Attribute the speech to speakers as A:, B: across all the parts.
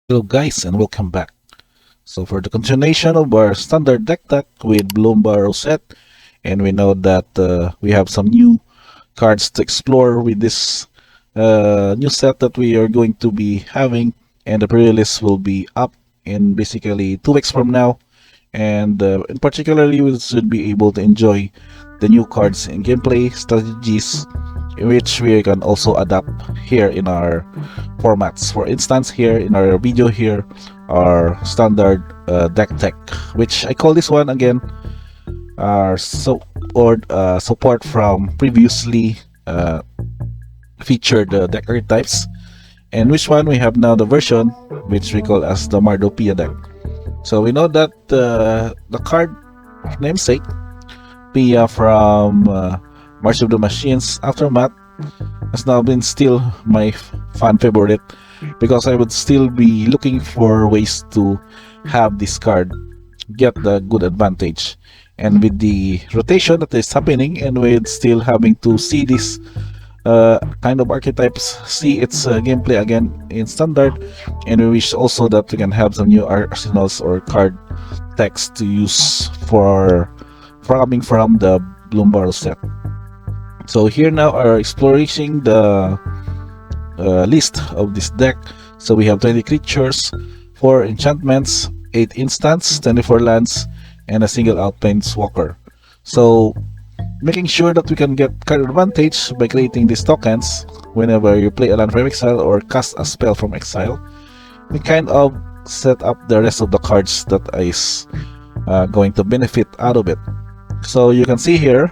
A: Hello guys and welcome back. So for the continuation of our standard deck with BloomBurrow set, and we know that we have some new cards to explore with this new set that we are going to be having, and the pre-release will be up in basically 2 weeks from now. And in particularly, we should be able to enjoy the new cards and gameplay strategies, in which we can also adapt here in our formats. For instance, here in our video here, our standard deck tech, which I call this one again our support from previously featured deck archetypes, and which one we have now the version which we call as the Mardu Pia deck. So we know that the card namesake Pia from March of the Machines Aftermath has now been still my fan favorite, because I would still be looking for ways to have this card get the good advantage. And with the rotation that is happening, and with still having to see this kind of archetypes, see its gameplay again in standard, and we wish also that we can have some new arsenals or card text to use for coming from the BloomBurrow set. So here now are exploring the list of this deck. So we have 20 creatures, 4 enchantments, 8 instants, 24 lands, and a single out planeswalker. So making sure that we can get card advantage by creating these tokens whenever you play a land from exile or cast a spell from exile, we kind of set up the rest of the cards that is going to benefit out of it. So you can see here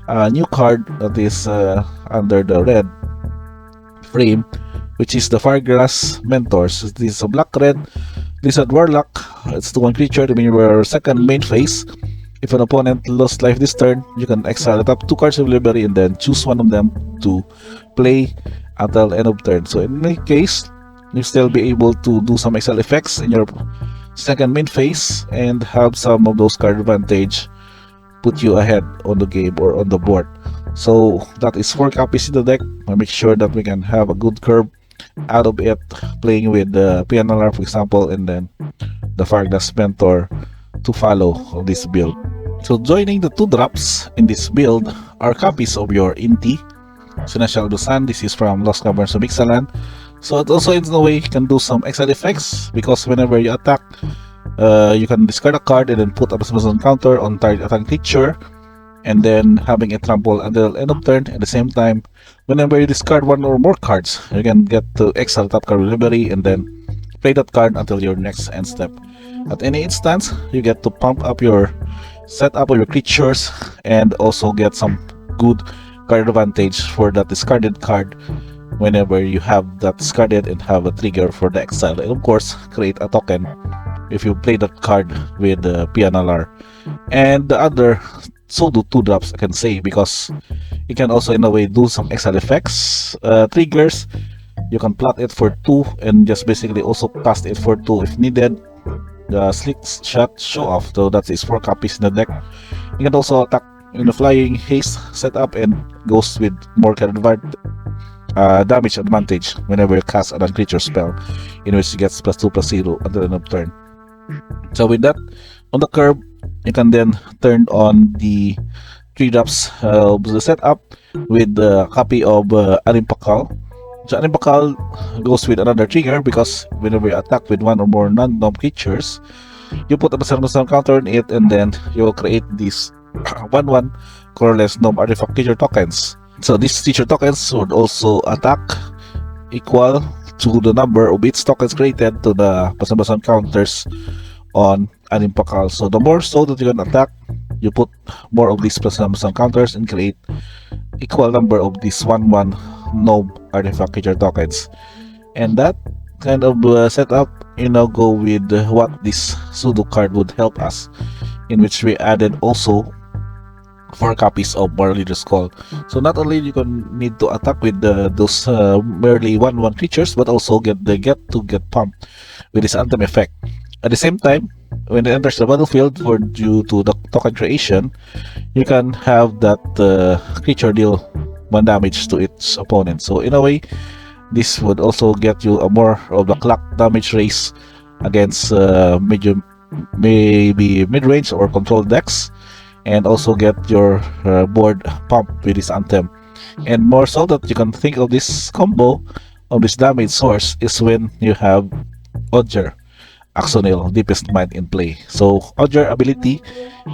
A: a new card that is under the red frame, which is the Firegrass Mentors. This is a black-red Lizard Warlock. It's 2/1 creature. I mean, your second main phase. If an opponent lost life this turn, you can exile the top 2 cards of library and then choose one of them to play until end of turn. So in any case, you still be able to do some exile effects in your second main phase and have some of those card advantage put you ahead on the game or on the board. So that is 4 copies in the deck. I make sure that we can have a good curve out of it, playing with the PNLR, for example, and then the Fireglass Mentor to follow this build. So joining the 2 drops in this build are copies of your Inti, Seneschal Dusan. This is from Lost Caverns of Ixalan. So it also in a way can do some exile effects, because whenever you attack, you can discard a card and then put a special counter on target attacking creature, and then having a trample until end of turn. At the same time, whenever you discard 1 or more cards, you can get to exile that card with library and then play that card until your next end step. At any instance, you get to pump up your setup of your creatures and also get some good card advantage for that discarded card whenever you have that discarded and have a trigger for the exile. And of course, create a token if you play that card with the PNLR. And the other solo 2 drops, I can say, because you can also in a way do some exile effects, triggers. You can plot it for 2 and just basically also cast it for 2 if needed. The Slick Shot Show Off, so that is 4 copies in the deck. You can also attack in the Flying Haste setup and goes with more damage advantage whenever you cast a non-creature spell, in which you get +2/+0 until the end of turn. So with that on the curve, you can then turn on the 3 drops of the setup with the copy of Animpakal. So Animpakal goes with another trigger, because whenever you attack with 1 or more non-gnome creatures, you put a +1/+1 counter on it, and then you will create these 1/1 colorless gnome artifact creature tokens. So these creature tokens would also attack equal to the number of its tokens created to the +1/+1 counters on Animpakal. So the more so that you can attack, you put more of these +1/+1 counters and create equal number of these 1/1 gnome artifact creature tokens. And that kind of setup, go with what this pseudo card would help us, in which we added also 4 copies of Moral Leader's Call. So not only you can need to attack with those merely 1/1 creatures, but also get pumped with this anthem effect. At the same time, when it enters the battlefield, for due to the token creation, you can have that creature deal 1 damage to its opponent. So in a way, This would also get you a more of the clock damage race against medium, maybe mid-range or controlled decks, and also get your board pumped with this Anthem. And more so that you can think of this combo of this damage source is when you have Orzhov, Axonil, Deepest Mind in play. So Orzhov ability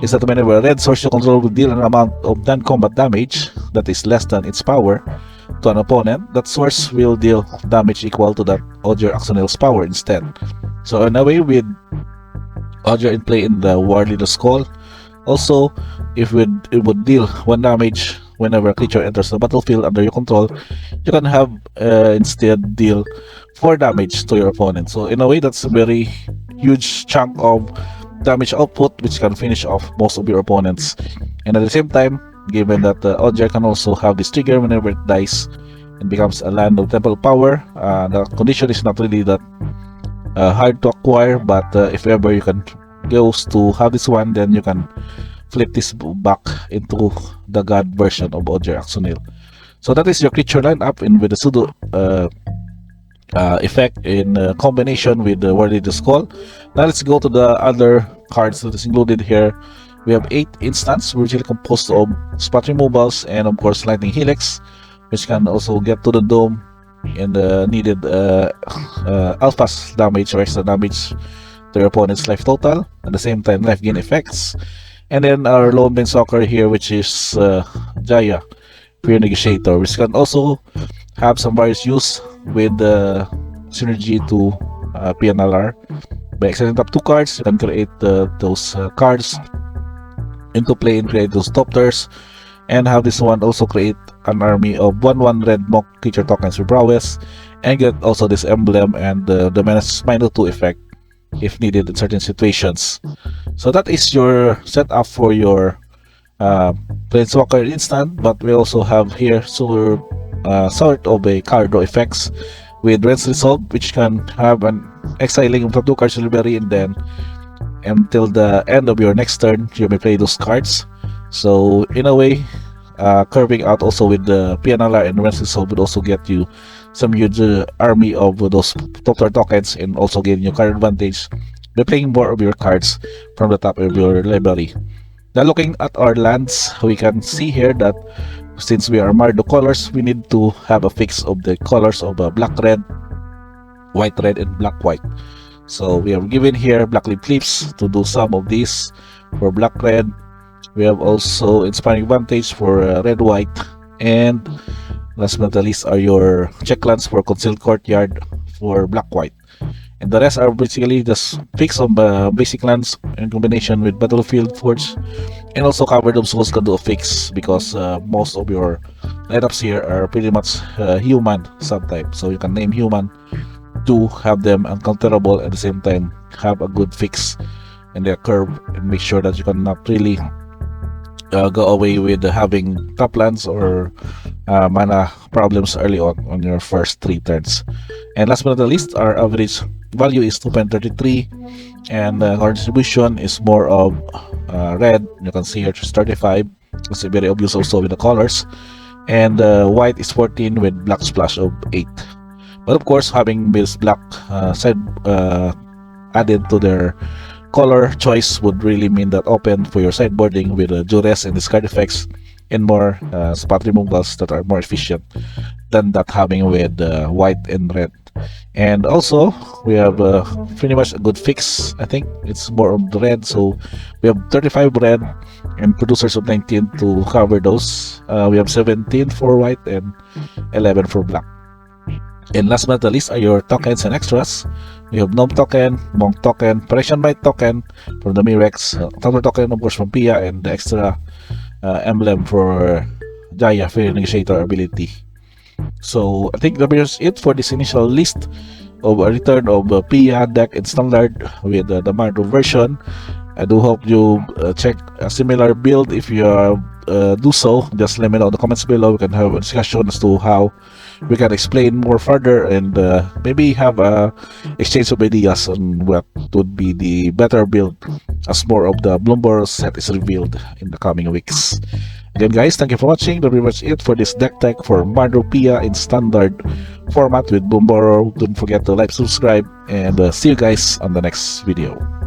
A: is that whenever a red source you control will deal an amount of non-combat damage that is less than its power to an opponent, that source will deal damage equal to that Orzhov Axonil's power instead. So in a way, with Orzhov in play in the War Leader's Call, also it would deal 1 damage whenever a creature enters the battlefield under your control, you can have instead deal 4 damage to your opponent. So in a way, that's a very huge chunk of damage output which can finish off most of your opponents. And at the same time, given that Orzhov can also have this trigger whenever it dies and becomes a land of temple power, the condition is not really that hard to acquire, but if ever you can goes to have this one, then you can flip this back into the god version of Orzhov Axonil. So that is your creature lineup in with the pseudo effect in combination with the War Leader's Call. Now let's go to the other cards that is included here. We have 8 instants, originally composed of spot removals and of course lightning helix, which can also get to the dome and needed alphas damage or extra damage to your opponent's life total, at the same time life gain effects. And then our lone soccer here, which is Jaya, Fear Negotiator, which can also have some various use with the synergy to PNLR. By extending up 2 cards, you can create those cards into play and create those top tiers, and have this one also create an army of 1/1 red monk creature tokens with prowess, and get also this emblem and the -2 effect if needed in certain situations. So that is your setup for your Planeswalker instant, but we also have here sort of a card draw effects with Ren's Resolve, which can have an exiling of 2 cards library, and then until the end of your next turn you may play those cards. So in a way, curving out also with the PNLR and Ren's Resolve would also get you some huge army of those top tier tokens, and also giving you card advantage by playing more of your cards from the top of your library. Now looking at our lands, we can see here that since we are Mardu colors, we need to have a fix of the colors of black red, white red, and black white. So we are given here Blackleaf Cliffs to do some of these for black red. We have also Inspiring Vantage for red white, and last but not least are your checklands for Concealed Courtyard for black white. And the rest are basically just fix of basic lands in combination with Battlefield Forge, and also Cavern of Souls can do a fix because most of your lineups here are pretty much human subtype, so you can name human to have them uncounterable, at the same time have a good fix in their curve, and make sure that you cannot really go away with having top lands or mana problems early on your first 3 turns. And last but not least, our average value is 2.33, and our distribution is more of red. You can see here it's 35. It's very obvious also with the colors, and white is 14 with black splash of 8. But of course, having this black side added to their color choice would really mean that open for your sideboarding with duress and discard effects and more spot removals that are more efficient than that having with white and red. And also we have pretty much a good fix. I think it's more of the red, so we have 35 red and producers of 19 to cover those. We have 17 for white and 11 for black. And last but not least are your tokens and extras. We have Gnome token, Monk token, Parisian Bite token from the Mirex, Tower token of course from Pia, and the extra emblem for Jaya, Fear Negotiator ability. So I think that is it for this initial list of a return of Pia deck in standard with the Mardu version. I do hope you check a similar build. If you do so, just let me know in the comments below. We can have a discussion as to how we can explain more further, and maybe have a exchange of ideas on what would be the better build as more of the BloomBurrow set is revealed in the coming weeks. Again guys, thank you for watching. That's pretty much it for this deck tech for Mardu Pia in standard format with BloomBurrow. Don't forget to like, subscribe, and see you guys on the next video.